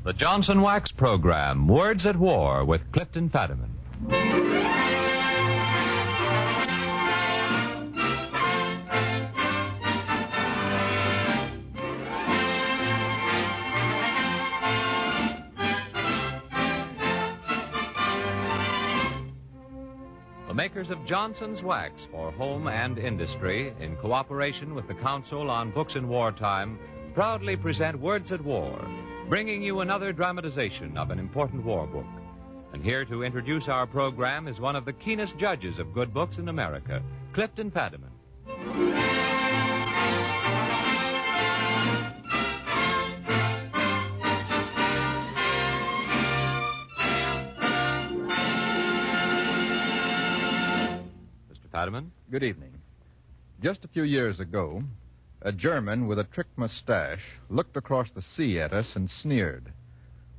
The Johnson Wax Program, Words at War with Clifton Fadiman. The makers of Johnson's Wax for Home and Industry, in cooperation with the Council on Books in Wartime, proudly present Words at War, bringing you another dramatization of an important war book. And here to introduce our program is one of the keenest judges of good books in America, Clifton Fadiman. Mr. Fadiman? Good evening. Just a few years ago, a German with a trick mustache looked across the sea at us and sneered.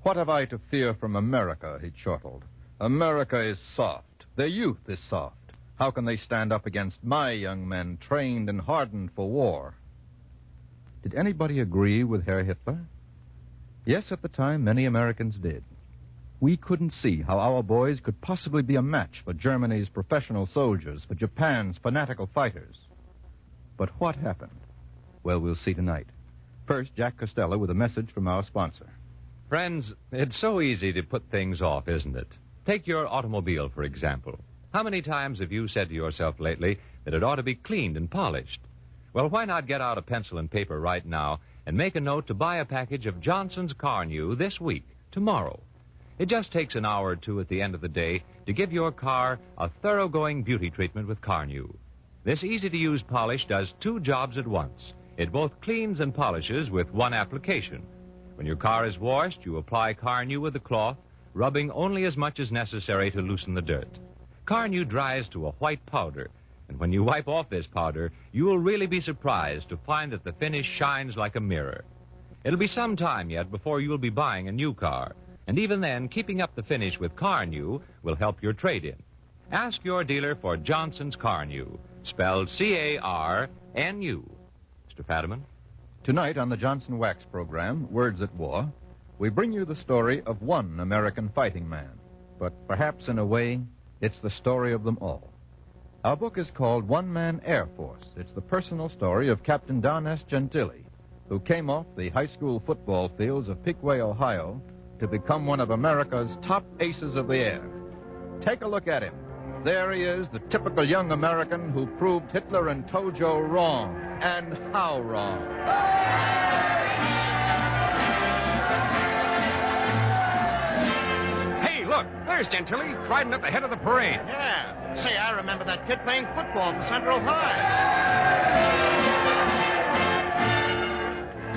"What have I to fear from America?" he chortled. "America is soft. Their youth is soft. How can they stand up against my young men, trained and hardened for war?" Did anybody agree with Herr Hitler? Yes, at the time, many Americans did. We couldn't see how our boys could possibly be a match for Germany's professional soldiers, for Japan's fanatical fighters. But what happened? Well, we'll see tonight. First, Jack Costello with a message from our sponsor. Friends, it's so easy to put things off, isn't it? Take your automobile, for example. How many times have you said to yourself lately that it ought to be cleaned and polished? Well, why not get out a pencil and paper right now and make a note to buy a package of Johnson's Car New this week, tomorrow? It just takes an hour or two at the end of the day to give your car a thoroughgoing beauty treatment with Car New. This easy-to-use polish does two jobs at once. It both cleans and polishes with one application. When your car is washed, you apply Car New with a cloth, rubbing only as much as necessary to loosen the dirt. Car New dries to a white powder, and when you wipe off this powder, you will really be surprised to find that the finish shines like a mirror. It'll be some time yet before you'll be buying a new car, and even then, keeping up the finish with Car New will help your trade-in. Ask your dealer for Johnson's Car New, spelled C-A-R-N-U. Mr. Fadiman? Tonight on the Johnson Wax program, Words at War, we bring you the story of one American fighting man. But perhaps in a way, it's the story of them all. Our book is called One Man Air Force. It's the personal story of Captain Don S. Gentili, who came off the high school football fields of Piqua, Ohio, to become one of America's top aces of the air. Take a look at him. There he is, the typical young American who proved Hitler and Tojo wrong. And how wrong? Hey, look, there's Gentili, riding at the head of the parade. Yeah. Say, I remember that kid playing football for Central High.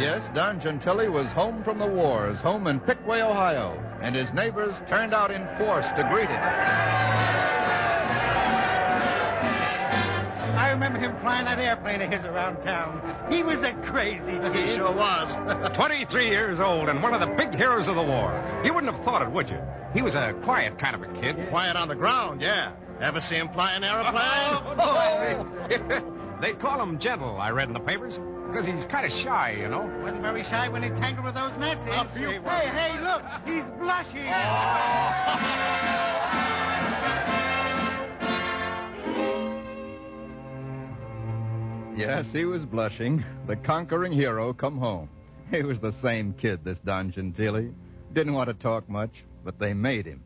Yes, Don Gentili was home from the wars, home in Piqua, Ohio, and his neighbors turned out in force to greet him. I remember him flying that airplane of his around town. He was a crazy kid. He sure was. 23 years old and one of the big heroes of the war. You wouldn't have thought it, would you? He was a quiet kind of a kid. Quiet on the ground, yeah. Ever see him fly an airplane? They call him gentle, I read in the papers, because he's kind of shy, you know. Wasn't very shy when he tangled with those Nazis. Hey, look, he's blushing. Yes, he was blushing. The conquering hero come home. He was the same kid, this Don Gentili. Didn't want to talk much, but they made him.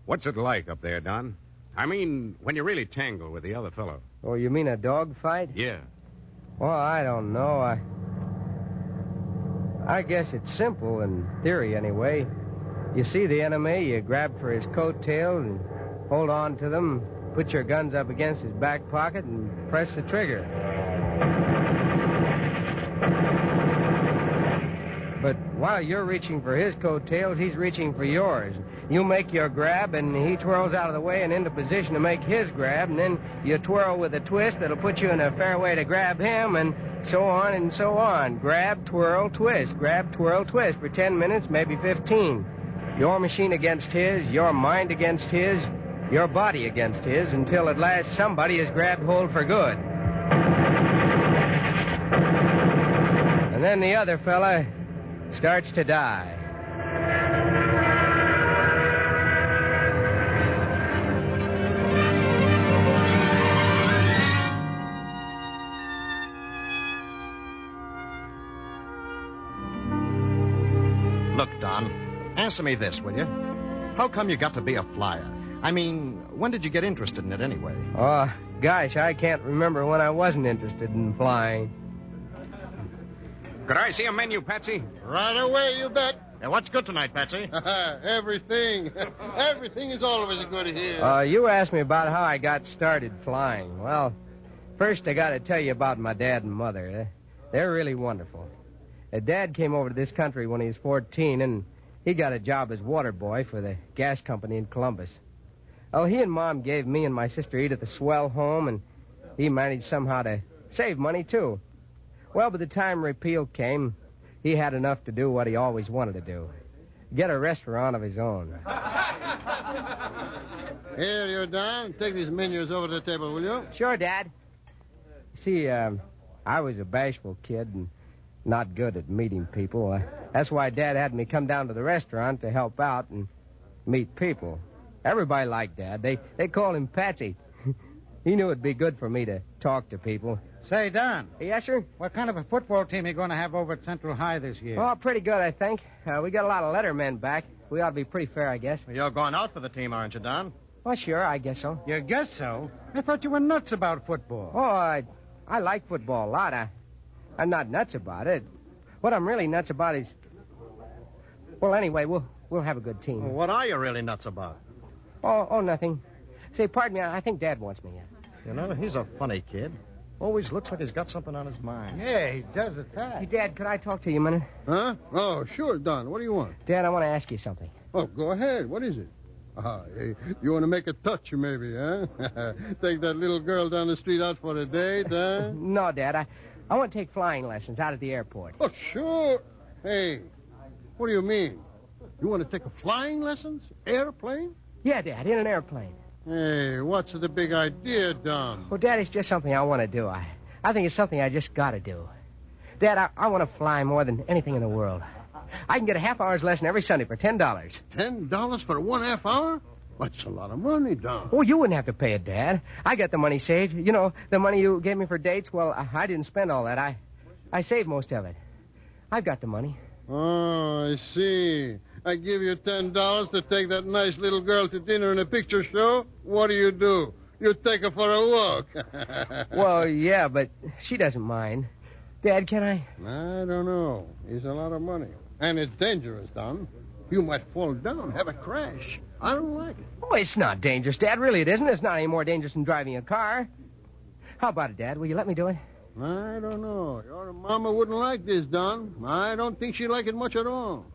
What's it like up there, Don? I mean, when you really tangle with the other fellow. Oh, you mean a dog fight? Yeah. Well, I don't know. I guess it's simple in theory, anyway. You see the enemy, you grab for his coattails and hold on to them, put your guns up against his back pocket, and press the trigger. But while you're reaching for his coattails, he's reaching for yours. You make your grab, and he twirls out of the way and into position to make his grab, and then you twirl with a twist that'll put you in a fair way to grab him, and so on and so on. Grab, twirl, twist. Grab, twirl, twist for 10 minutes, maybe 15. Your machine against his, your mind against his, your body against his, until at last somebody is grabbed hold for good. And then the other fella starts to die. Don. Answer me this, will you? How come you got to be a flyer? I mean, when did you get interested in it anyway? Oh, gosh, I can't remember when I wasn't interested in flying. Could I see a menu, Patsy? Right away, you bet. Hey, what's good tonight, Patsy? Everything. Everything is always good here. You asked me about how I got started flying. Well, first I got to tell you about my dad and mother. They're really wonderful. Dad came over to this country when he was 14, and he got a job as water boy for the gas company in Columbus. Oh, he and Mom gave me and my sister Edith a swell home, and he managed somehow to save money, too. Well, by the time repeal came, he had enough to do what he always wanted to do. Get a restaurant of his own. Here, you Don. Take these menus over to the table, will you? Sure, Dad. See, I was a bashful kid and not good at meeting people. That's why Dad had me come down to the restaurant to help out and meet people. Everybody liked Dad. They called him Patsy. He knew it'd be good for me to talk to people. Say, Don. Yes, sir? What kind of a football team are you going to have over at Central High this year? Oh, pretty good, I think. We got a lot of lettermen back. We ought to be pretty fair, I guess. You're going out for the team, aren't you, Don? Well, sure, I guess so. You guess so? I thought you were nuts about football. Oh, I like football a lot. I'm not nuts about it. What I'm really nuts about is... Well, anyway, we'll have a good team. Well, what are you really nuts about? Oh, nothing. Say, pardon me, I think Dad wants me. You know, he's a funny kid. Always looks like he's got something on his mind. Yeah, he does at that. Hey, Dad, could I talk to you a minute? Huh? Oh, sure, Don. What do you want? Dad, I want to ask you something. Oh, go ahead. What is it? You want to make a touch, maybe, huh? Take that little girl down the street out for a date, huh? No, Dad, I want to take flying lessons out at the airport. Oh, sure. Hey, what do you mean? You want to take a flying lessons? Airplane? Yeah, Dad, in an airplane. Hey, what's the big idea, Don? Well, Dad, it's just something I want to do. I think it's something I just got to do. Dad, I want to fly more than anything in the world. I can get a half-hour's lesson every Sunday for $10. $10 for 1/2 hour? That's a lot of money, Don. Oh, you wouldn't have to pay it, Dad. I got the money saved. You know, the money you gave me for dates, well, I didn't spend all that. I saved most of it. I've got the money. Oh, I see. I give you $10 to take that nice little girl to dinner and a picture show. What do? You take her for a walk. Well, yeah, but she doesn't mind. Dad, can I? I don't know. It's a lot of money. And it's dangerous, Don. You might fall down, have a crash. I don't like it. Oh, it's not dangerous, Dad. Really, it isn't. It's not any more dangerous than driving a car. How about it, Dad? Will you let me do it? I don't know. Your mama wouldn't like this, Don. I don't think she'd like it much at all.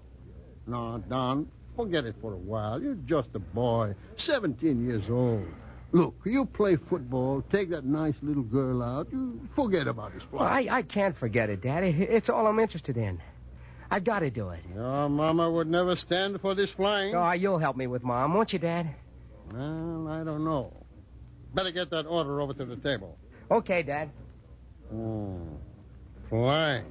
No, Don, forget it for a while. You're just a boy, 17 years old. Look, you play football, take that nice little girl out, you forget about this Well, I can't forget it, Daddy. It's all I'm interested in. I've got to do it. Your mama would never stand for this flying. Oh, you'll help me with Mom, won't you, Dad? Well, I don't know. Better get that order over to the table. Okay, Dad. Flying.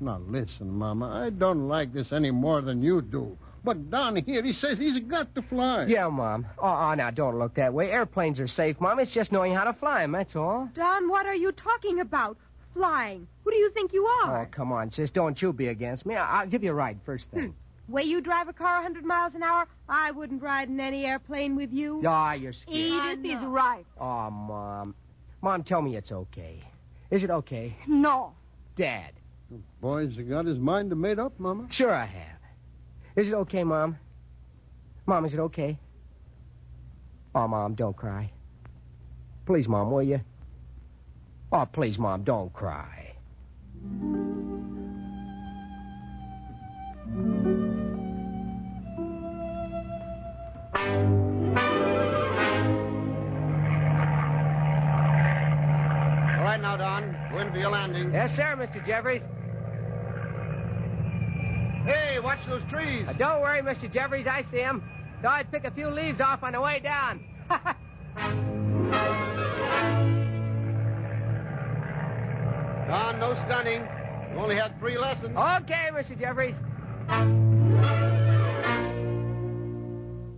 Now, listen, Mama, I don't like this any more than you do. But Don here, he says he's got to fly. Yeah, Mom. Oh, now, don't look that way. Airplanes are safe, Mom. It's just knowing how to fly them, that's all. Don, what are you talking about? Flying. Who do you think you are? Oh, come on, sis. Don't you be against me. I'll give you a ride first thing. Way you drive a car 100 miles an hour, I wouldn't ride in any airplane with you. Ah, you're scared. Edith is right. Oh, Mom. Mom, tell me it's okay. Is it okay? No. Dad. The boy's got his mind made up, Mama. Sure I have. Is it okay, Mom? Mom, is it okay? Oh, Mom, don't cry. Please, Mom, will you? Oh, please, Mom, don't cry. All right now, Don. Go in for your landing. Yes, sir, Mr. Jeffries. Hey, watch those trees. Don't worry, Mr. Jeffries. I see him. Thought I'd pick a few leaves off on the way down. Don, no stunning. You only had 3 lessons. Okay, Mr. Jeffries.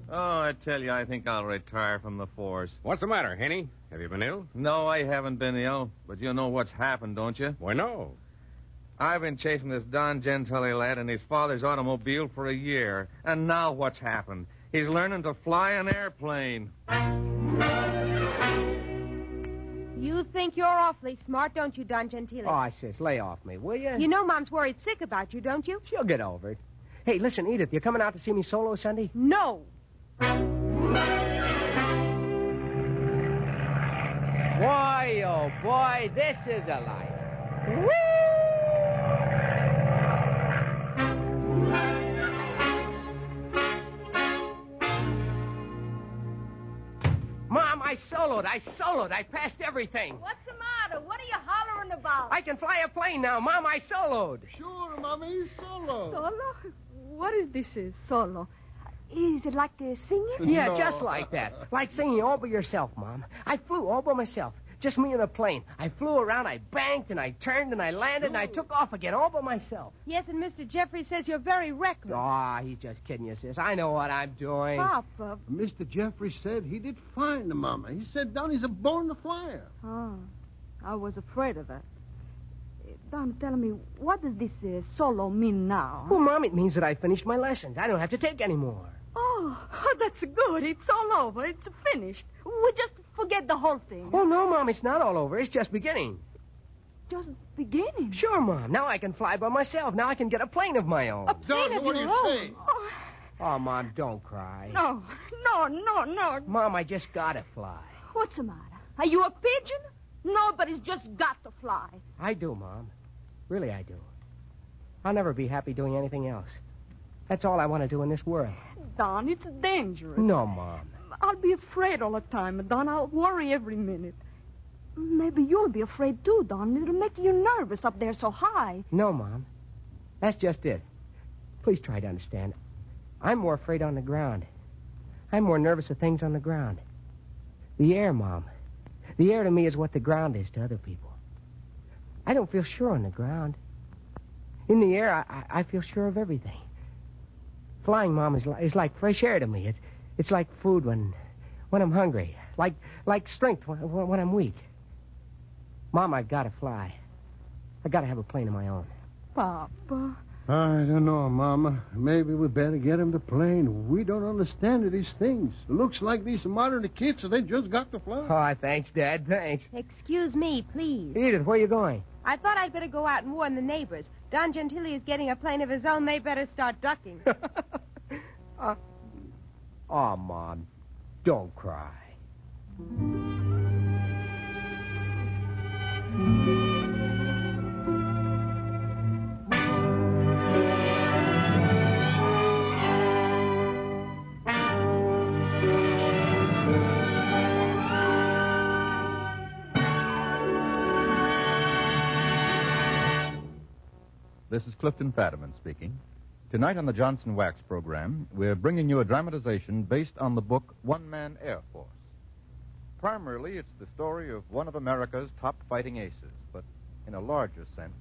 Oh, I tell you, I think I'll retire from the force. What's the matter, Henny? Have you been ill? No, I haven't been ill, but you know what's happened, don't you? Why, no. I've been chasing this Don Gentile lad in his father's automobile for a year, and now what's happened? He's learning to fly an airplane. You think you're awfully smart, don't you, Don Gentile? Oh, sis, lay off me, will you? You know Mom's worried sick about you, don't you? She'll get over it. Hey, listen, Edith, you coming out to see me solo Sunday? No. Boy, oh boy, this is a life. Woo! Mom, I soloed. I passed everything. What's the matter? What are you hollering about? I can fly a plane now. Mom, I soloed. Sure, Mommy, solo. Solo? What is this, solo? Is it like singing? Yeah, No. just like that. Like singing all by yourself, Mom. I flew all by myself. Just me and the plane. I flew around, I banked, and I turned, and I landed, and I took off again all by myself. Yes, and Mr. Jeffrey says you're very reckless. Aw, he's just kidding you, sis. I know what I'm doing. Papa. Mr. Jeffrey said he did fine, Mama. He said Donnie's a born flyer. Oh, I was afraid of that. Don, tell me, what does this solo mean now? Well, Mom, it means that I finished my lessons. I don't have to take any more. Oh, that's good. It's all over. It's finished. We just forget the whole thing. Oh, no, Mom, it's not all over. It's just beginning. Just beginning. Sure, Mom. Now I can fly by myself. Now I can get a plane of my own. A plane of what your do you own. say? Oh, Mom, don't cry. No. Mom, I just gotta fly. What's the matter? Are you a pigeon? Nobody's just got to fly. I do, Mom. Really, I do. I'll never be happy doing anything else. That's all I want to do in this world. Don, it's dangerous. No, Mom. I'll be afraid all the time, Don. I'll worry every minute. Maybe you'll be afraid, too, Don. It'll make you nervous up there so high. No, Mom. That's just it. Please try to understand. I'm more afraid on the ground. I'm more nervous of things on the ground. The air, Mom. The air to me is what the ground is to other people. I don't feel sure on the ground. In the air, I feel sure of everything. Flying, Mom, is like fresh air to me. It's like food when I'm hungry. Like strength when I'm weak. Mom, I've got to fly. I've got to have a plane of my own. Papa. I don't know, Mama. Maybe we better get him the plane. We don't understand these things. Looks like these modern kids, they just got to fly. Oh, thanks, Dad. Thanks. Excuse me, please. Edith, where are you going? I thought I'd better go out and warn the neighbors. Don Gentile is getting a plane of his own. They better start ducking. Oh, Mom, don't cry. This is Clifton Fadiman speaking. Tonight on the Johnson Wax program, we're bringing you a dramatization based on the book One Man Air Force. Primarily, it's the story of one of America's top fighting aces, but in a larger sense,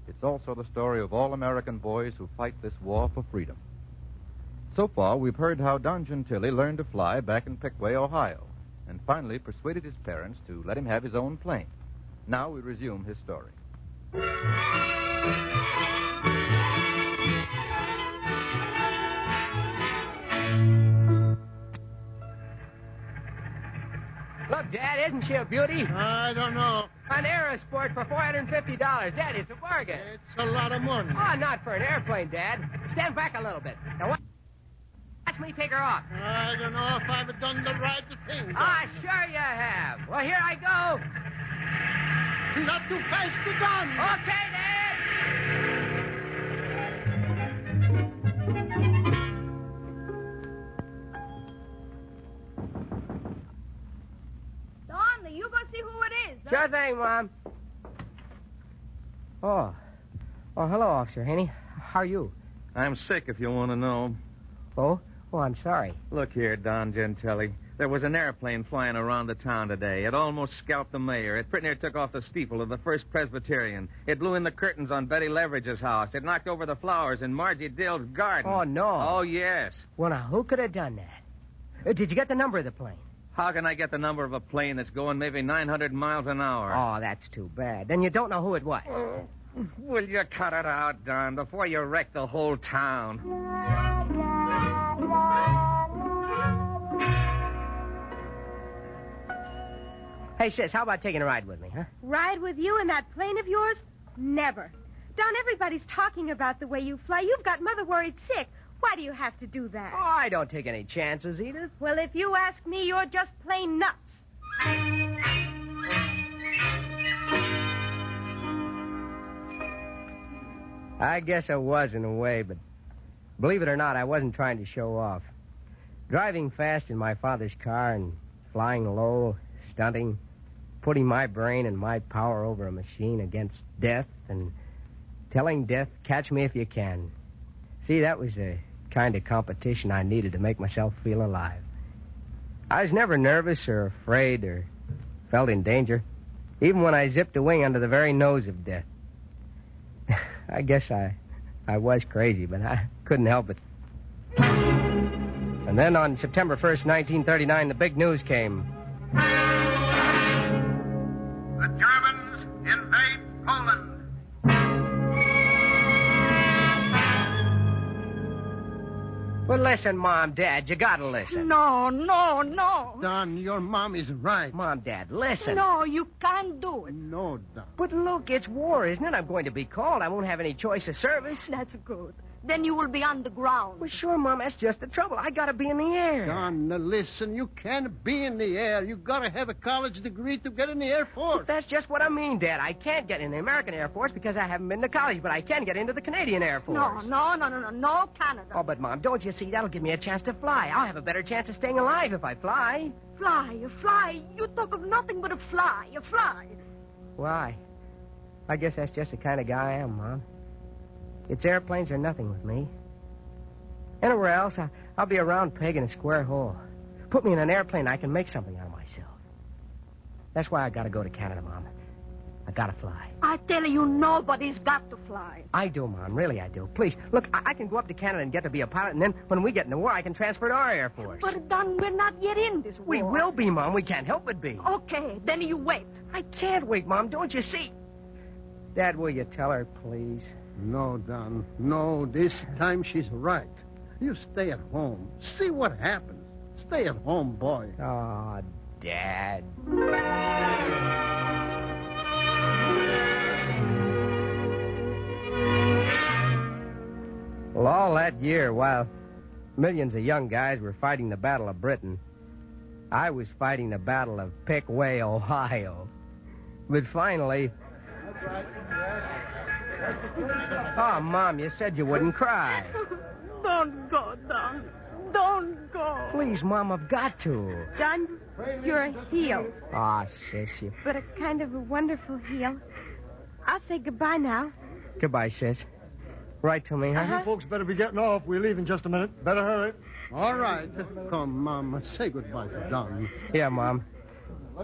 it's also the story of all American boys who fight this war for freedom. So far, we've heard how Don Gentile learned to fly back in Pickaway, Ohio, and finally persuaded his parents to let him have his own plane. Now we resume his story. Look, Dad, isn't she a beauty? I don't know. An Aerosport for $450. Dad, it's a bargain. It's a lot of money. Oh, not for an airplane, Dad. Stand back a little bit. Now, watch me take her off. I don't know if I've done the right thing. Ah, sure you have. Well, here I go. Not too fast to Don. Okay, Dad. Don, you go see who it is. Sure thing, Mom. Oh, hello, Officer Haney. How are you? I'm sick, if you want to know. Oh, I'm sorry. Look here, Don Gentile. There was an airplane flying around the town today. It almost scalped the mayor. It pretty near took off the steeple of the First Presbyterian. It blew in the curtains on Betty Leverage's house. It knocked over the flowers in Margie Dill's garden. Oh, no. Oh, yes. Well, now, who could have done that? Did you get the number of the plane? How can I get the number of a plane that's going maybe 900 miles an hour? Oh, that's too bad. Then you don't know who it was. Will you cut it out, Don, before you wreck the whole town? Hey, sis, how about taking a ride with me, huh? Ride with you in that plane of yours? Never. Don, everybody's talking about the way you fly. You've got Mother worried sick. Why do you have to do that? Oh, I don't take any chances, Edith. Well, if you ask me, you're just plain nuts. I guess I was in a way, but believe it or not, I wasn't trying to show off. Driving fast in my father's car and flying low, stunting, putting my brain and my power over a machine against death and telling death, catch me if you can. See, that was the kind of competition I needed to make myself feel alive. I was never nervous or afraid or felt in danger, even when I zipped a wing under the very nose of death. I guess I was crazy, but I couldn't help it. And then on September 1st, 1939, the big news came. The Germans invade Poland. Well, listen, Mom, Dad, you gotta listen. No. Don, your mom is right. Mom, Dad, listen. No, you can't do it. No, Don. But look, it's war, isn't it? I'm going to be called. I won't have any choice of service. That's good. Then you will be on the ground. Well, sure, Mom, that's just the trouble. I gotta be in the air. Don, now listen, you can't be in the air. You gotta have a college degree to get in the Air Force. But that's just what I mean, Dad. I can't get in the American Air Force because I haven't been to college, but I can get into the Canadian Air Force. No, Canada. Oh, but, Mom, don't you see? That'll give me a chance to fly. I'll have a better chance of staying alive if I fly. Fly. You talk of nothing but a fly. Why? I guess that's just the kind of guy I am, Mom. It's airplanes or nothing with me. Anywhere else, I'll be a round peg in a square hole. Put me in an airplane, I can make something out of myself. That's why I gotta go to Canada, Mom. I gotta fly. I tell you, nobody's got to fly. I do, Mom. Really, I do. Please, look, I can go up to Canada and get to be a pilot, and then when we get in the war, I can transfer to our Air Force. But, Don, we're not yet in this war. We will be, Mom. We can't help but be. Okay, then you wait. I can't wait, Mom. Don't you see? Dad, will you tell her, please? No, Don. No, this time she's right. You stay at home. See what happens. Stay at home, boy. Oh, Dad. Well, all that year, while millions of young guys were fighting the Battle of Britain, I was fighting the Battle of Pickway, Ohio. But finally... Oh, Mom, you said you wouldn't cry. Don't go, Don. Don't go. Please, Mom, I've got to. Don, you're a heel, Ah, sis, you... but a kind of a wonderful heel. I'll say goodbye now. Goodbye, sis. Write to me, huh? Uh-huh. You folks better be getting off. We leave in just a minute. Better hurry. All right. Come, Mom. Say goodbye to Don. Yeah, Mom.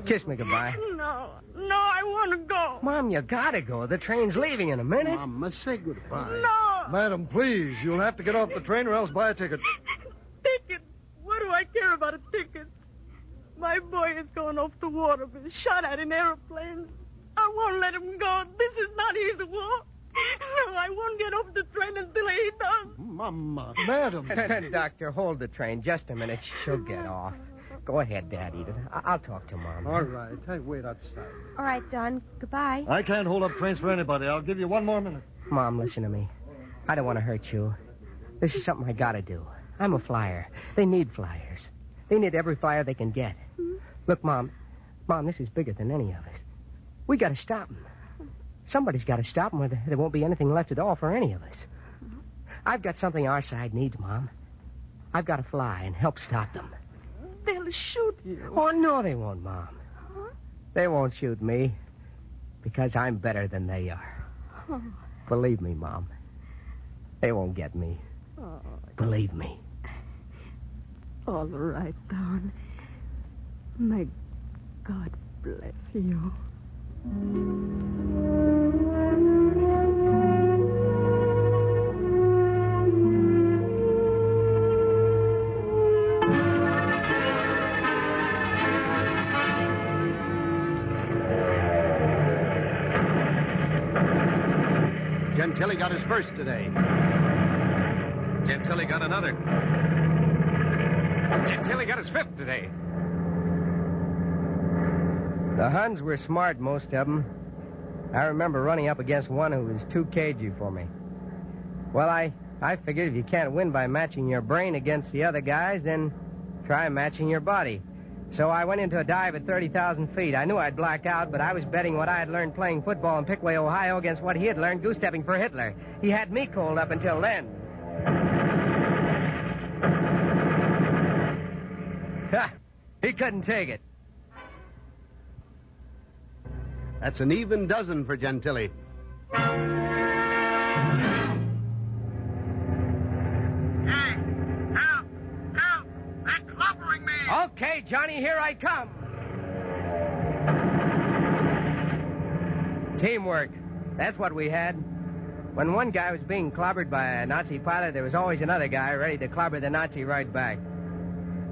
Kiss me goodbye. No, I want to go. Mom, you gotta go. The train's leaving in a minute. Mama, say goodbye. No. Madam, please. You'll have to get off the train or else buy a ticket. Ticket? What do I care about a ticket? My boy is going off the war to be shot at in airplanes. I won't let him go. This is not his war. No, I won't get off the train until he does. Mama. Madam. Doctor, hold the train just a minute. She'll get off. Go ahead, Dad, Edith. I'll talk to Mom. All right. I wait outside. All right, Don. Goodbye. I can't hold up trains for anybody. I'll give you one more minute. Mom, listen to me. I don't want to hurt you. This is something I gotta do. I'm a flyer. They need flyers. They need every flyer they can get. Look, Mom, this is bigger than any of us. We gotta stop them. Somebody's gotta stop them or there won't be anything left at all for any of us. I've got something our side needs, Mom. I've got to fly and help stop them. They'll shoot you. Oh, no, they won't, Mom. Huh? They won't shoot me because I'm better than they are. Oh. Believe me, Mom. They won't get me. Oh. Believe me. All right, Don. May God bless you. Gentili got his first today. Gentili got another. Gentili got his fifth today. The Huns were smart, most of them. I remember running up against one who was too cagey for me. Well, I figured if you can't win by matching your brain against the other guys, then try matching your body. So I went into a dive at 30,000 feet. I knew I'd black out, but I was betting what I had learned playing football in Pickaway, Ohio, against what he had learned goose-stepping for Hitler. He had me cold up until then. Ha! He couldn't take it. That's an even dozen for Gentili. Okay, Johnny, here I come. Teamwork. That's what we had. When one guy was being clobbered by a Nazi pilot, there was always another guy ready to clobber the Nazi right back.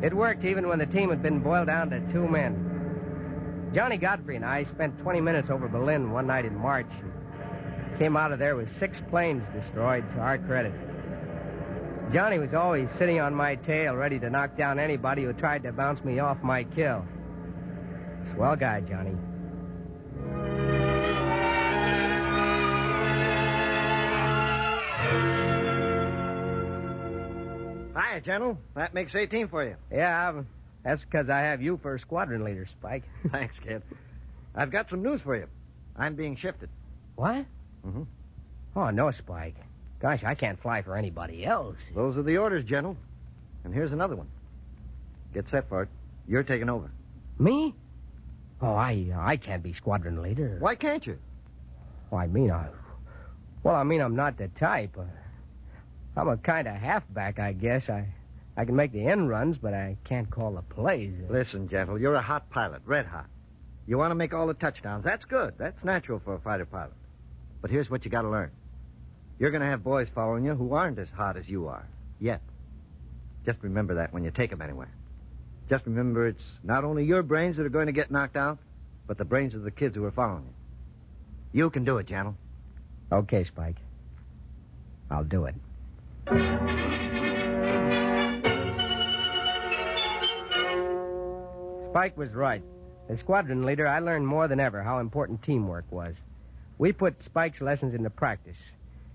It worked even when the team had been boiled down to 2 men. Johnny Godfrey and I spent 20 minutes over Berlin one night in March and came out of there with 6 planes destroyed, to our credit. Johnny was always sitting on my tail, ready to knock down anybody who tried to bounce me off my kill. Swell guy, Johnny. Hiya, General. That makes 18 for you. Yeah, that's because I have you for squadron leader, Spike. Thanks, kid. I've got some news for you. I'm being shifted. What? Mm-hmm. Oh, no, Spike. Gosh, I can't fly for anybody else. Those are the orders, General. And here's another one. Get set for it. You're taking over. Me? Oh, I can't be squadron leader. Why can't you? Oh, I'm not the type. I'm a kind of halfback, I guess. I can make the end runs, but I can't call the plays. Listen, General, you're a hot pilot, red hot. You want to make all the touchdowns. That's good. That's natural for a fighter pilot. But here's what you got to learn. You're going to have boys following you who aren't as hot as you are, yet. Just remember that when you take them anywhere. Just remember it's not only your brains that are going to get knocked out, but the brains of the kids who are following you. You can do it, General. Okay, Spike. I'll do it. Spike was right. As squadron leader, I learned more than ever how important teamwork was. We put Spike's lessons into practice.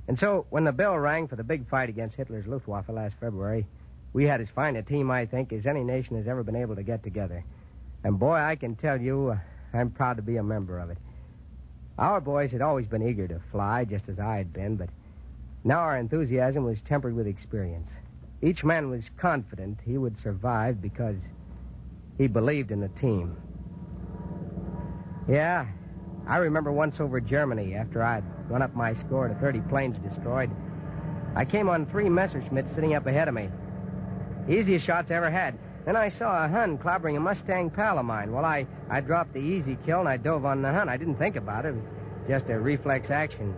And so, when the bell rang for the big fight against Hitler's Luftwaffe last February, we had as fine a team, I think, as any nation has ever been able to get together. And boy, I can tell you, I'm proud to be a member of it. Our boys had always been eager to fly, just as I had been, but now our enthusiasm was tempered with experience. Each man was confident he would survive because he believed in the team. Yeah, I remember once over Germany, after I'd run up my score to 30 planes destroyed, I came on 3 Messerschmitts sitting up ahead of me. Easiest shots I ever had. Then I saw a Hun clobbering a Mustang pal of mine. Well, I dropped the easy kill and I dove on the Hun. I didn't think about it. It was just a reflex action.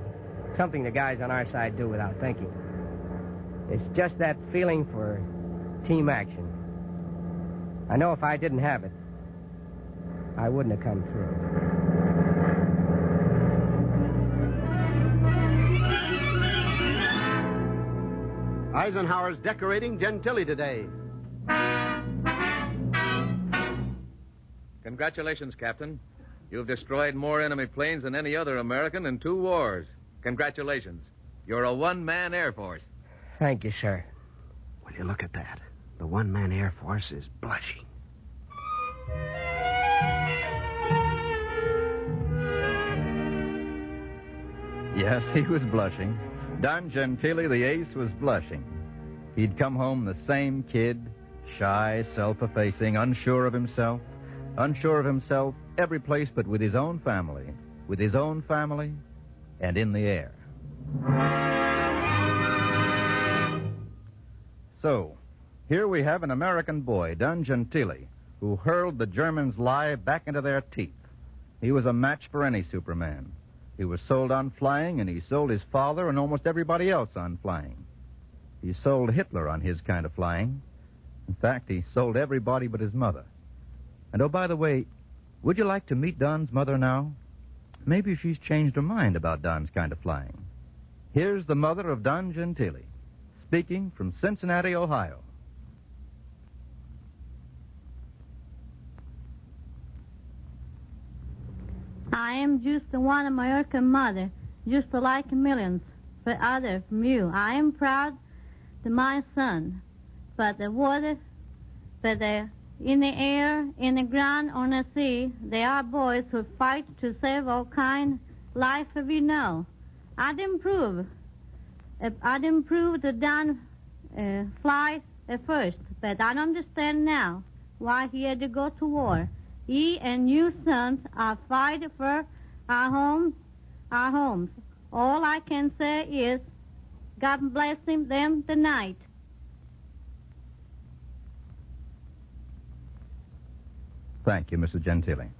Something the guys on our side do without thinking. It's just that feeling for team action. I know if I didn't have it, I wouldn't have come through. Eisenhower's decorating Gentili today. Congratulations, Captain. You've destroyed more enemy planes than any other American in 2 wars. Congratulations. You're a one-man Air Force. Thank you, sir. Will you look at that? The one-man Air Force is blushing. Yes, he was blushing. Don Gentili, the ace, was blushing. He'd come home the same kid, shy, self-effacing, unsure of himself every place but with his own family, and in the air. So, here we have an American boy, Don Gentili, who hurled the Germans' lie back into their teeth. He was a match for any Superman. He was sold on flying, and he sold his father and almost everybody else on flying. He sold Hitler on his kind of flying. In fact, he sold everybody but his mother. And oh, by the way, would you like to meet Don's mother now? Maybe she's changed her mind about Don's kind of flying. Here's the mother of Don Gentile, speaking from Cincinnati, Ohio. I am just one American mother, just like millions for others from you. I am proud to my son, but the water, but the in the air, in the ground, on the sea, there are boys who fight to save all kind life of you know. I'd improve to Don fly at first, but I understand now why he had to go to war. He and you sons are fighting for our homes. All I can say is, God bless them tonight. Thank you, Mrs. Gentile.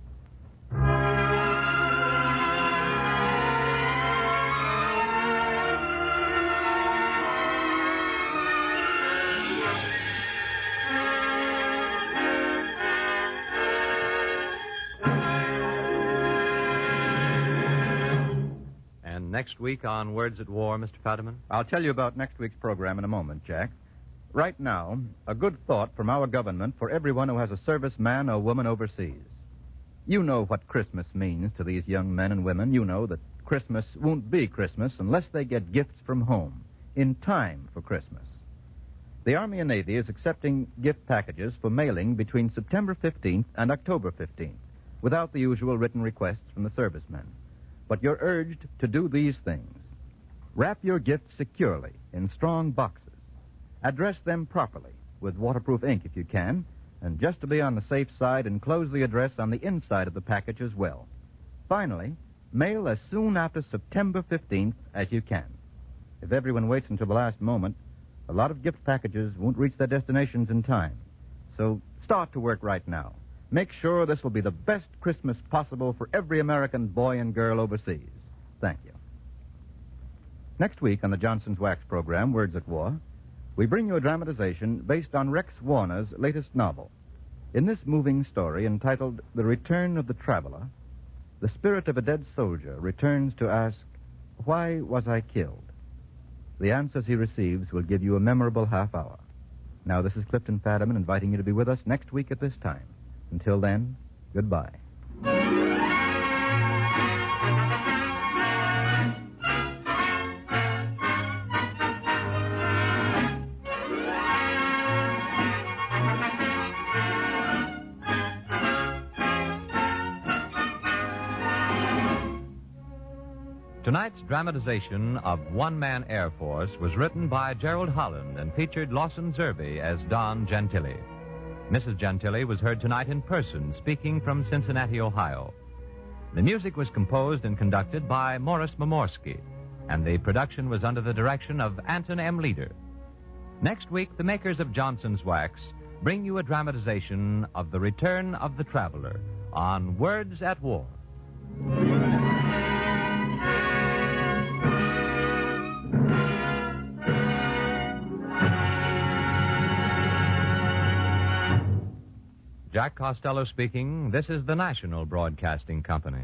And next week on Words at War, Mr. Fadiman? I'll tell you about next week's program in a moment, Jack. Right now, a good thought from our government for everyone who has a serviceman or woman overseas. You know what Christmas means to these young men and women. You know that Christmas won't be Christmas unless they get gifts from home in time for Christmas. The Army and Navy is accepting gift packages for mailing between September 15th and October 15th without the usual written requests from the servicemen. But you're urged to do these things. Wrap your gifts securely in strong boxes. Address them properly with waterproof ink if you can, and just to be on the safe side, enclose the address on the inside of the package as well. Finally, mail as soon after September 15th as you can. If everyone waits until the last moment, a lot of gift packages won't reach their destinations in time. So start to work right now. Make sure this will be the best Christmas possible for every American boy and girl overseas. Thank you. Next week on the Johnson's Wax program, Words at War, we bring you a dramatization based on Rex Warner's latest novel. In this moving story entitled The Return of the Traveler, the spirit of a dead soldier returns to ask, "Why was I killed?" The answers he receives will give you a memorable half hour. Now, this is Clifton Fadiman inviting you to be with us next week at this time. Until then, goodbye. Tonight's dramatization of One Man Air Force was written by Gerald Holland and featured Lawson Zerbe as Don Gentile. Mrs. Gentile was heard tonight in person, speaking from Cincinnati, Ohio. The music was composed and conducted by Morris Momorsky, and the production was under the direction of Anton M. Leader. Next week, the makers of Johnson's Wax bring you a dramatization of The Return of the Traveler on Words at War. Jack Costello speaking. This is the National Broadcasting Company.